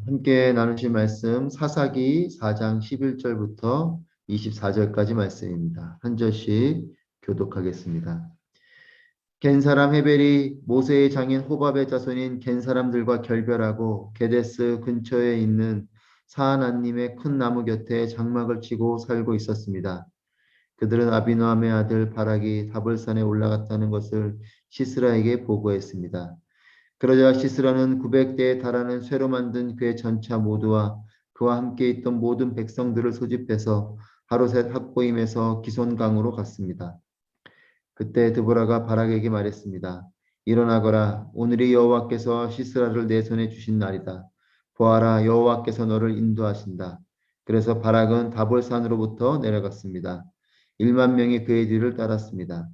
함께 나누실 말씀 사사기 4장 11절부터 24절까지 말씀입니다. 한 절씩 교독하겠습니다. 겐 사람 헤벨이 모세의 장인 호밥의 자손인 겐 사람들과 결별하고 게데스 근처에 있는 사하나님의 큰 나무 곁에 장막을 치고 살고 있었습니다. 그들은 아비노함의 아들 바락이 다볼산에 올라갔다는 것을 시스라에게 보고했습니다. 그러자 시스라는 900대에 달하는 쇠로 만든 그의 전차 모두와 그와 함께 있던 모든 백성들을 소집해서 하루셋 학고임에서 기손강으로 갔습니다. 그때 드보라가 바락에게 말했습니다. 일어나거라. 오늘이 여호와께서 시스라를 내 손에 주신 날이다. 보아라, 여호와께서 너를 인도하신다. 그래서 바락은 다볼산으로부터 내려갔습니다. 1만 명이 그의 뒤를 따랐습니다.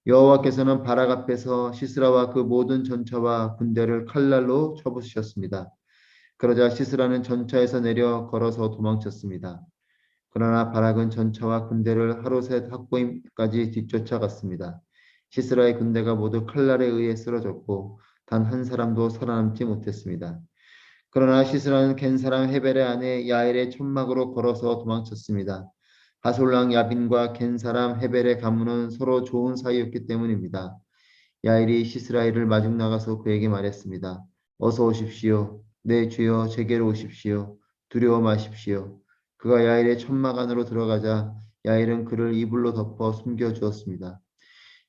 여호와께서는 바락 앞에서 시스라와 그 모든 전차와 군대를 칼날로 쳐부수셨습니다. 그러자 시스라는 전차에서 내려 걸어서 도망쳤습니다. 그러나 바락은 전차와 군대를 하루셋 학고임까지 뒤쫓아갔습니다. 시스라의 군대가 모두 칼날에 의해 쓰러졌고 단 한 사람도 살아남지 못했습니다. 그러나 시스라는 겐 사람 헤벨의 아내 야엘의 천막으로 걸어서 도망쳤습니다. 하솔랑 야빈과 겐 사람 헤벨의 가문은 서로 좋은 사이였기 때문입니다. 야엘이 시스라엘을 마중 나가서 그에게 말했습니다. 어서 오십시오. 네, 주여, 제게로 오십시오. 두려워 마십시오. 그가 야엘의 천막 안으로 들어가자 야엘은 그를 이불로 덮어 숨겨 주었습니다.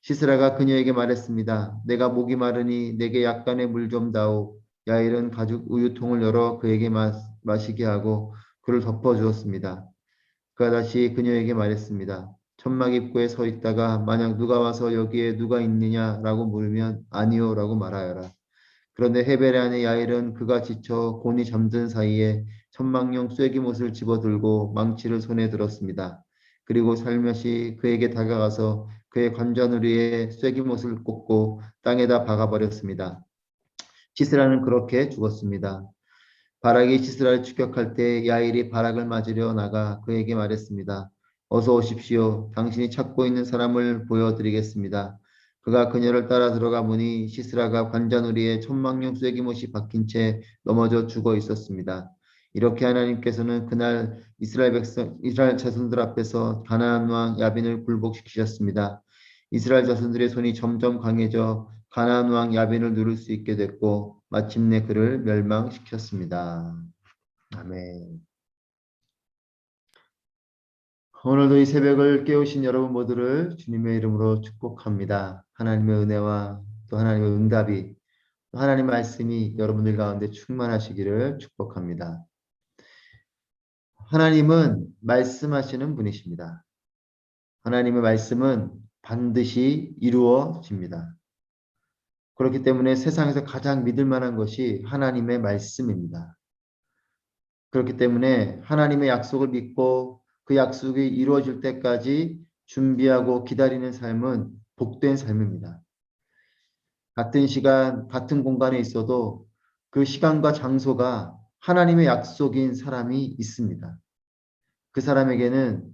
시스라가 그녀에게 말했습니다. 내가 목이 마르니 내게 약간의 물 좀 다오. 야일은 가죽 우유통을 열어 그에게 마시게 하고 그를 덮어 주었습니다. 그가 다시 그녀에게 말했습니다. 천막 입구에 서 있다가 만약 누가 와서 여기에 누가 있느냐라고 물으면 아니요라고 말하여라. 그런데 헤벨의 아내 야일은 그가 지쳐 곤히 잠든 사이에 천막용 쐐기못을 집어들고 망치를 손에 들었습니다. 그리고 살며시 그에게 다가가서 그의 관자놀이에 쐐기못을 꽂고 땅에다 박아버렸습니다. 시스라는 그렇게 죽었습니다. 바락이 시스라를 추격할 때 야일이 바락을 맞으려 나가 그에게 말했습니다. 어서 오십시오. 당신이 찾고 있는 사람을 보여드리겠습니다. 그가 그녀를 따라 들어가 보니 시스라가 관자놀이에 천막용 쐐기못이 박힌 채 넘어져 죽어 있었습니다. 이렇게 하나님께서는 그날 이스라엘 자손들 앞에서 가나안 왕 야빈을 굴복시키셨습니다. 이스라엘 자손들의 손이 점점 강해져 가나안 왕 야빈을 누를 수 있게 됐고 마침내 그를 멸망시켰습니다. 아멘. 오늘도 이 새벽을 깨우신 여러분 모두를 주님의 이름으로 축복합니다. 하나님의 은혜와 또 하나님의 응답이 또 하나님의 말씀이 여러분들 가운데 충만하시기를 축복합니다. 하나님은 말씀하시는 분이십니다. 하나님의 말씀은 반드시 이루어집니다. 그렇기 때문에 세상에서 가장 믿을 만한 것이 하나님의 말씀입니다. 그렇기 때문에 하나님의 약속을 믿고 그 약속이 이루어질 때까지 준비하고 기다리는 삶은 복된 삶입니다. 같은 시간, 같은 공간에 있어도 그 시간과 장소가 하나님의 약속인 사람이 있습니다. 그 사람에게는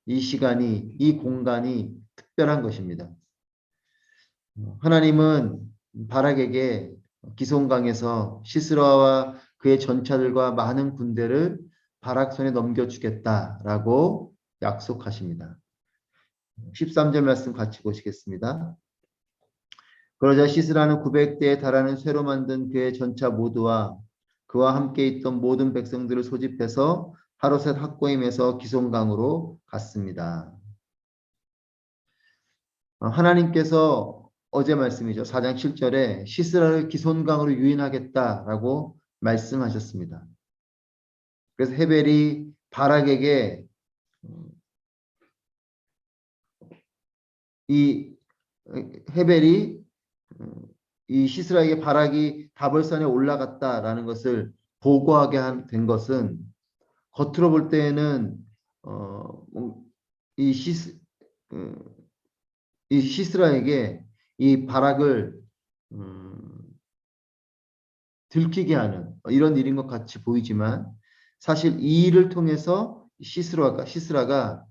이 시간이, 이 공간이 특별한 것입니다. 하나님은 바락에게 기손강에서 시스라와 그의 전차들과 많은 군대를 바락 손에 넘겨주겠다라고 약속하십니다. 13절 말씀 같이 보시겠습니다. 그러자 시스라는 900대에 달하는 쇠로 만든 그의 전차 모두와 그와 함께 있던 모든 백성들을 소집해서 하루셋 학고임에서 기손강으로 갔습니다. 하나님께서 어제 말씀이죠. 4장 7절에 시스라를 기손강으로 유인하겠다라고 말씀하셨습니다. 그래서 헤벨이 바락에게 이 헤벨이 이 시스라에게 바락이 다볼산에 올라갔다라는 것을 보고하게 된 것은 겉으로 볼 때에는 이 시스라에게 이 바락을 들키게 하는 이런 일인 것 같이 보이지만 사실 이 일을 통해서 시스라가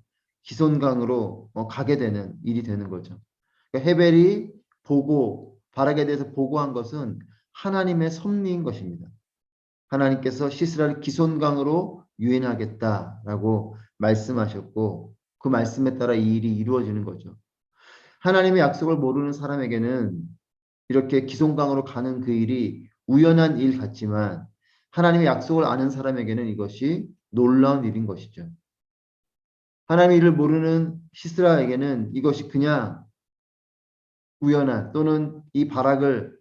기손강으로 가게 되는 일이 되는 거죠. 그러니까 헤벨이 바락에 대해서 보고한 것은 하나님의 섭리인 것입니다. 하나님께서 시스라를 기손강으로 유인하겠다라고 말씀하셨고 그 말씀에 따라 이 일이 이루어지는 거죠. 하나님의 약속을 모르는 사람에게는 이렇게 기손강으로 가는 그 일이 우연한 일 같지만 하나님의 약속을 아는 사람에게는 이것이 놀라운 일인 것이죠. 하나님의 일을 모르는 시스라에게는 이것이 그냥 우연한 또는 이 바락을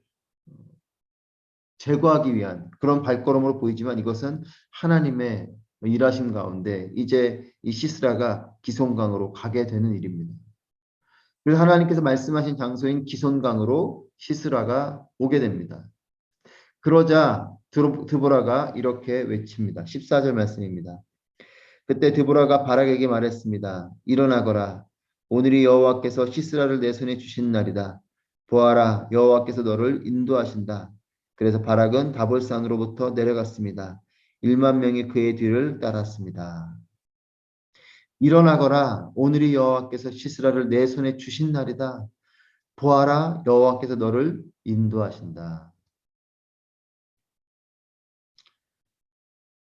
제거하기 위한 그런 발걸음으로 보이지만 이것은 하나님의 일하심 가운데 이제 이 시스라가 기손강으로 가게 되는 일입니다. 그래서 하나님께서 말씀하신 장소인 기손강으로 시스라가 오게 됩니다. 그러자 드보라가 이렇게 외칩니다. 14절 말씀입니다. 그때 드보라가 바락에게 말했습니다. 일어나거라. 오늘이 여호와께서 시스라를 내 손에 주신 날이다. 보아라, 여호와께서 너를 인도하신다. 그래서 바락은 다볼산으로부터 내려갔습니다. 1만 명이 그의 뒤를 따랐습니다. 일어나거라. 오늘이 여호와께서 시스라를 내 손에 주신 날이다. 보아라, 여호와께서 너를 인도하신다.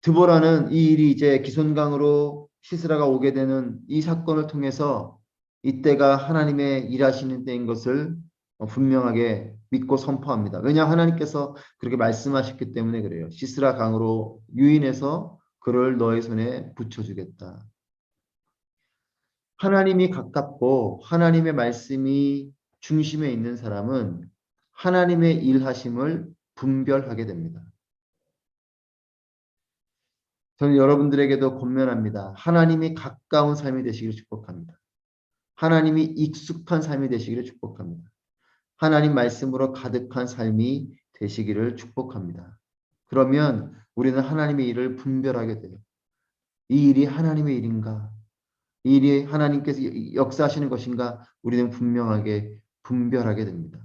드보라는 이 일이 이제 기손강으로 시스라가 오게 되는 이 사건을 통해서 이때가 하나님의 일하시는 때인 것을 분명하게 믿고 선포합니다. 왜냐 하나님께서 그렇게 말씀하셨기 때문에 그래요. 시스라 강으로 유인해서 그를 너의 손에 붙여주겠다. 하나님이 가깝고 하나님의 말씀이 중심에 있는 사람은 하나님의 일하심을 분별하게 됩니다. 저는 여러분들에게도 권면합니다. 하나님이 가까운 삶이 되시기를 축복합니다. 하나님이 익숙한 삶이 되시기를 축복합니다. 하나님 말씀으로 가득한 삶이 되시기를 축복합니다. 그러면 우리는 하나님의 일을 분별하게 돼요. 이 일이 하나님의 일인가? 이 일이 하나님께서 역사하시는 것인가? 우리는 분명하게 분별하게 됩니다.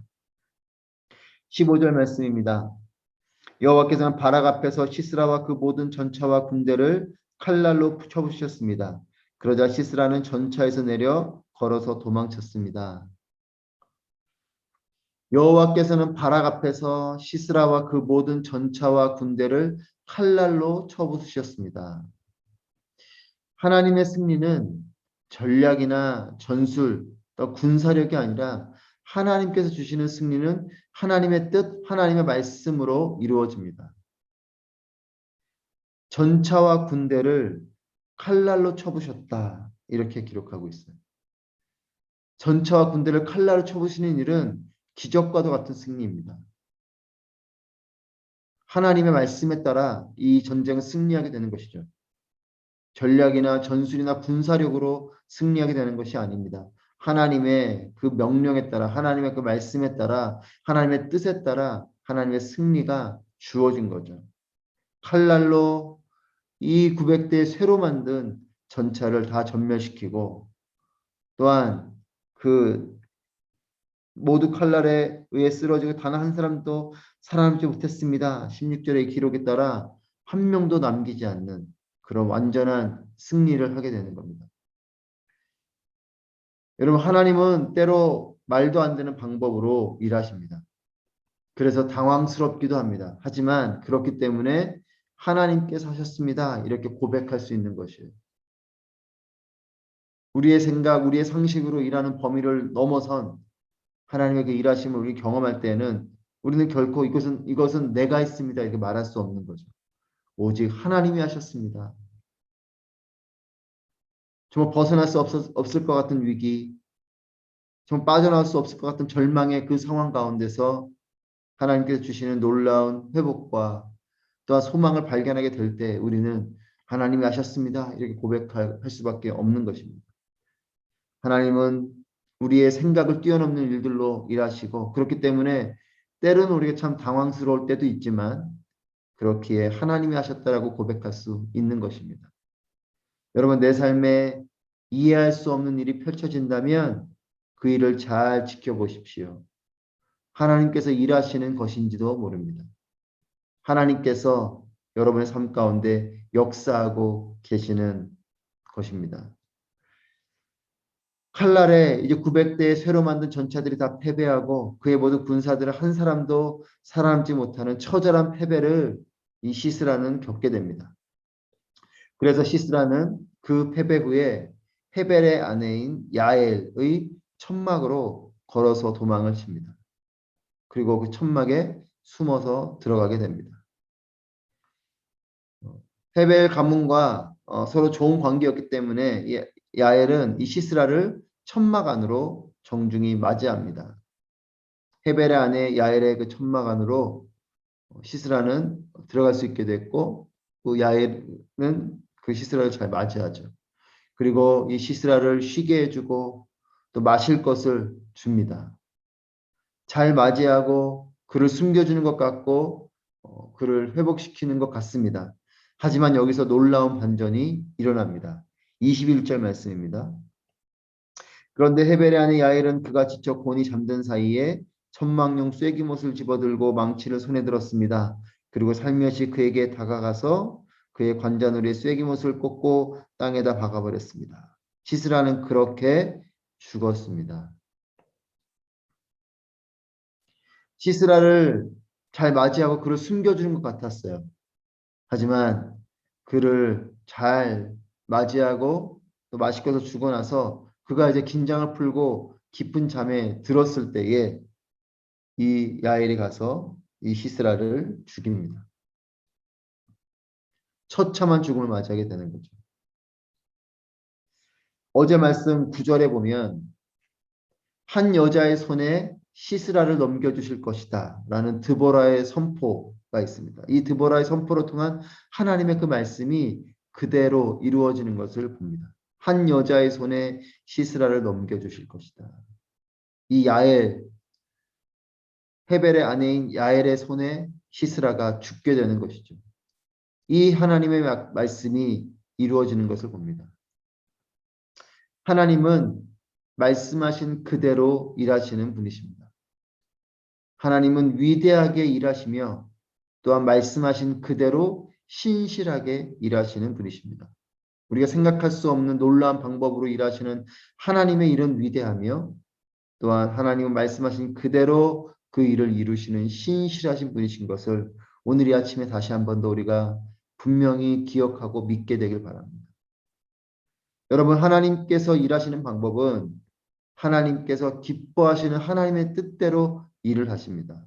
15절 말씀입니다. 여호와께서는 바락 앞에서 시스라와 그 모든 전차와 군대를 칼날로 쳐부수셨습니다. 그러자 시스라는 전차에서 내려 걸어서 도망쳤습니다. 여호와께서는 바락 앞에서 시스라와 그 모든 전차와 군대를 칼날로 쳐부수셨습니다. 하나님의 승리는 전략이나 전술, 또 군사력이 아니라 하나님께서 주시는 승리는 하나님의 뜻, 하나님의 말씀으로 이루어집니다. 전차와 군대를 칼날로 쳐부셨다. 이렇게 기록하고 있어요. 전차와 군대를 칼날로 쳐부시는 일은 기적과도 같은 승리입니다. 하나님의 말씀에 따라 이 전쟁은 승리하게 되는 것이죠. 전략이나 전술이나 군사력으로 승리하게 되는 것이 아닙니다. 하나님의 그 명령에 따라 하나님의 그 말씀에 따라 하나님의 뜻에 따라 하나님의 승리가 주어진 거죠. 칼날로 이 900대 새로 만든 전차를 다 전멸시키고 또한 그 모두 칼날에 의해 쓰러지고 단 한 사람도 살아남지 못했습니다. 16절의 기록에 따라 한 명도 남기지 않는 그런 완전한 승리를 하게 되는 겁니다. 여러분 하나님은 때로 말도 안 되는 방법으로 일하십니다. 그래서 당황스럽기도 합니다. 하지만 그렇기 때문에 하나님께서 하셨습니다. 이렇게 고백할 수 있는 것이에요. 우리의 생각, 우리의 상식으로 일하는 범위를 넘어선 하나님의 그 일하심을 우리 경험할 때는 우리는 결코 이것은 내가 했습니다. 이렇게 말할 수 없는 거죠. 오직 하나님이 하셨습니다. 정말 벗어날 수 없을 것 같은 위기, 정말 빠져나올 수 없을 것 같은 절망의 그 상황 가운데서 하나님께서 주시는 놀라운 회복과 또한 소망을 발견하게 될 때 우리는 하나님이 하셨습니다. 이렇게 고백할 수밖에 없는 것입니다. 하나님은 우리의 생각을 뛰어넘는 일들로 일하시고 그렇기 때문에 때로는 우리가 참 당황스러울 때도 있지만 그렇기에 하나님이 하셨다라고 고백할 수 있는 것입니다. 여러분 내 삶에 이해할 수 없는 일이 펼쳐진다면 그 일을 잘 지켜보십시오. 하나님께서 일하시는 것인지도 모릅니다. 하나님께서 여러분의 삶 가운데 역사하고 계시는 것입니다. 칼날에 이제 900대의 새로 만든 전차들이 다 패배하고 그의 모든 군사들은 한 사람도 살아남지 못하는 처절한 패배를 이 시스라는 겪게 됩니다. 그래서 시스라는 그 패배 후에 헤벨의 아내인 야엘의 천막으로 걸어서 도망을 칩니다. 그리고 그 천막에 숨어서 들어가게 됩니다. 헤벨 가문과 서로 좋은 관계였기 때문에 야엘은 이 시스라를 천막 안으로 정중히 맞이합니다. 헤벨의 아내 야엘의 그 천막 안으로 시스라는 들어갈 수 있게 됐고, 그 야엘은 그 시스라를 잘 맞이하죠. 그리고 이 시스라를 쉬게 해주고 또 마실 것을 줍니다. 잘 맞이하고 그를 숨겨주는 것 같고 그를 회복시키는 것 같습니다. 하지만 여기서 놀라운 반전이 일어납니다. 21절 말씀입니다. 그런데 헤벨의 아내 야엘은 그가 지쳐 곤히 잠든 사이에 천막용 쐐기못을 집어들고 망치를 손에 들었습니다. 그리고 살며시 그에게 다가가서 그의 관자놀이에 쐐기못을 꽂고 땅에다 박아버렸습니다. 시스라는 그렇게 죽었습니다. 시스라를 잘 맞이하고 그를 숨겨주는 것 같았어요. 하지만 그를 잘 맞이하고 또 맛있게 주고 나서 그가 이제 긴장을 풀고 깊은 잠에 들었을 때에 이 야엘이 가서 이 시스라를 죽입니다. 처참한 죽음을 맞이하게 되는 거죠. 어제 말씀 9절에 보면 한 여자의 손에 시스라를 넘겨주실 것이다 라는 드보라의 선포가 있습니다. 이 드보라의 선포로 통한 하나님의 그 말씀이 그대로 이루어지는 것을 봅니다. 한 여자의 손에 시스라를 넘겨주실 것이다. 이 야엘, 헤벨의 아내인 야엘의 손에 시스라가 죽게 되는 것이죠. 이 하나님의 말씀이 이루어지는 것을 봅니다. 하나님은 말씀하신 그대로 일하시는 분이십니다. 하나님은 위대하게 일하시며 또한 말씀하신 그대로 신실하게 일하시는 분이십니다. 우리가 생각할 수 없는 놀라운 방법으로 일하시는 하나님의 일은 위대하며 또한 하나님은 말씀하신 그대로 그 일을 이루시는 신실하신 분이신 것을 오늘 이 아침에 다시 한 번 더 우리가 분명히 기억하고 믿게 되길 바랍니다. 여러분, 하나님께서 일하시는 방법은 하나님께서 기뻐하시는 하나님의 뜻대로 일을 하십니다.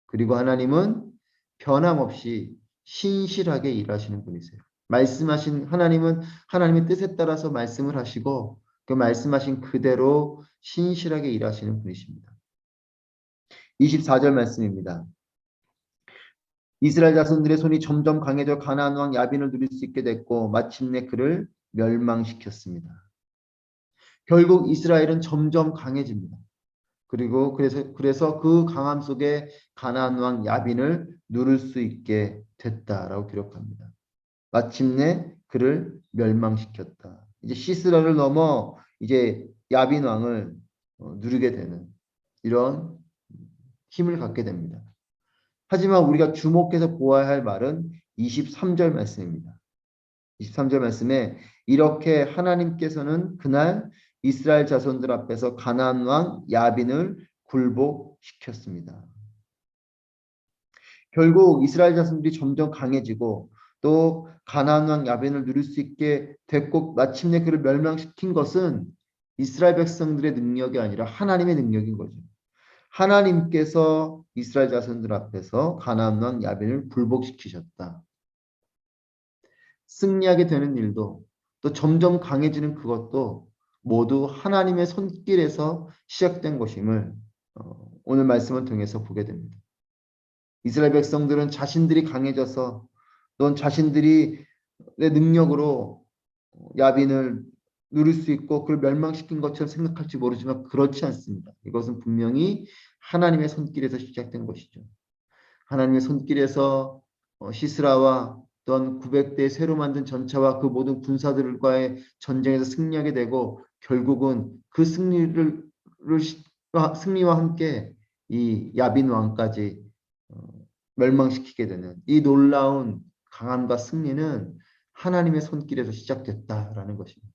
그리고 하나님은 변함없이 신실하게 일하시는 분이세요. 말씀하신 하나님은 하나님의 뜻에 따라서 말씀을 하시고 그 말씀하신 그대로 신실하게 일하시는 분이십니다. 24절 말씀입니다. 이스라엘 자손들의 손이 점점 강해져 가나안 왕 야빈을 누릴 수 있게 됐고 마침내 그를 멸망시켰습니다. 결국 이스라엘은 점점 강해집니다. 그리고 그래서 그 강함 속에 가나안 왕 야빈을 누를 수 있게 됐다라고 기록합니다. 마침내 그를 멸망시켰다. 이제 시스라를 넘어 이제 야빈 왕을 누리게 되는 이런 힘을 갖게 됩니다. 하지만 우리가 주목해서 보아야 할 말은 23절 말씀입니다. 23절 말씀에 이렇게 하나님께서는 그날 이스라엘 자손들 앞에서 가나안 왕 야빈을 굴복시켰습니다. 결국 이스라엘 자손들이 점점 강해지고 또 가나안 왕 야빈을 누릴 수 있게 됐고 마침내 그를 멸망시킨 것은 이스라엘 백성들의 능력이 아니라 하나님의 능력인 거죠. 하나님께서 이스라엘 자손들 앞에서 가나안 왕 야빈을 굴복시키셨다. 승리하게 되는 일도 또 점점 강해지는 그것도 모두 하나님의 손길에서 시작된 것임을 오늘 말씀을 통해서 보게 됩니다. 이스라엘 백성들은 자신들이 강해져서 또는 자신들이 내 능력으로 야빈을 누릴 수 있고 그를 멸망시킨 것처럼 생각할지 모르지만 그렇지 않습니다. 이것은 분명히 하나님의 손길에서 시작된 것이죠. 하나님의 손길에서 시스라와 또한 900대의 새로 만든 전차와 그 모든 군사들과의 전쟁에서 승리하게 되고 결국은 그 승리와 함께 이 야빈 왕까지 멸망시키게 되는 이 놀라운 강함과 승리는 하나님의 손길에서 시작됐다라는 것입니다.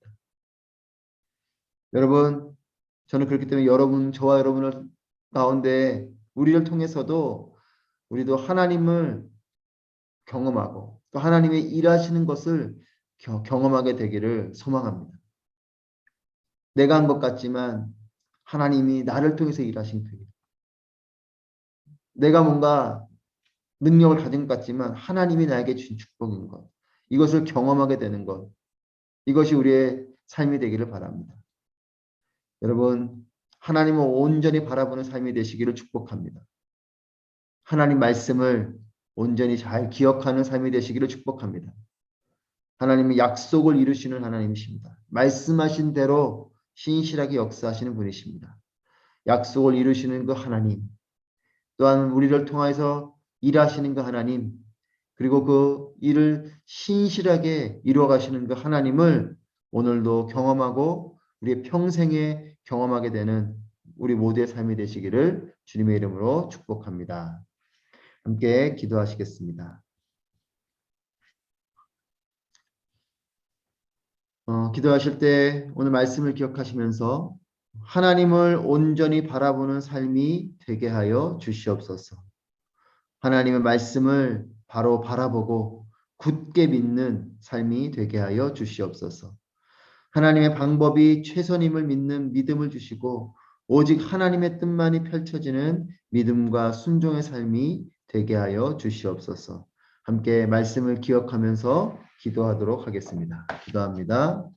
여러분, 저는 그렇기 때문에 저와 여러분을 가운데 우리를 통해서도 우리도 하나님을 경험하고 또 하나님의 일하시는 것을 경험하게 되기를 소망합니다. 내가 한 것 같지만 하나님이 나를 통해서 일하신 되길. 내가 뭔가 능력을 가진 것 같지만 하나님이 나에게 주신 축복인 것. 이것을 경험하게 되는 것. 이것이 우리의 삶이 되기를 바랍니다. 여러분, 하나님을 온전히 바라보는 삶이 되시기를 축복합니다. 하나님 말씀을 온전히 잘 기억하는 삶이 되시기를 축복합니다. 하나님의 약속을 이루시는 하나님이십니다. 말씀하신 대로 신실하게 역사하시는 분이십니다. 약속을 이루시는 그 하나님, 또한 우리를 통해서 일하시는 그 하나님, 그리고 그 일을 신실하게 이루어 가시는 그 하나님을 오늘도 경험하고 우리의 평생에 경험하게 되는 우리 모두의 삶이 되시기를 주님의 이름으로 축복합니다. 함께 기도하시겠습니다. 기도하실 때 오늘 말씀을 기억하시면서 하나님을 온전히 바라보는 삶이 되게 하여 주시옵소서. 하나님의 말씀을 바로 바라보고 굳게 믿는 삶이 되게 하여 주시옵소서. 하나님의 방법이 최선임을 믿는 믿음을 주시고 오직 하나님의 뜻만이 펼쳐지는 믿음과 순종의 삶이 되게 하여 주시옵소서. 함께 말씀을 기억하면서 기도하도록 하겠습니다. 기도합니다.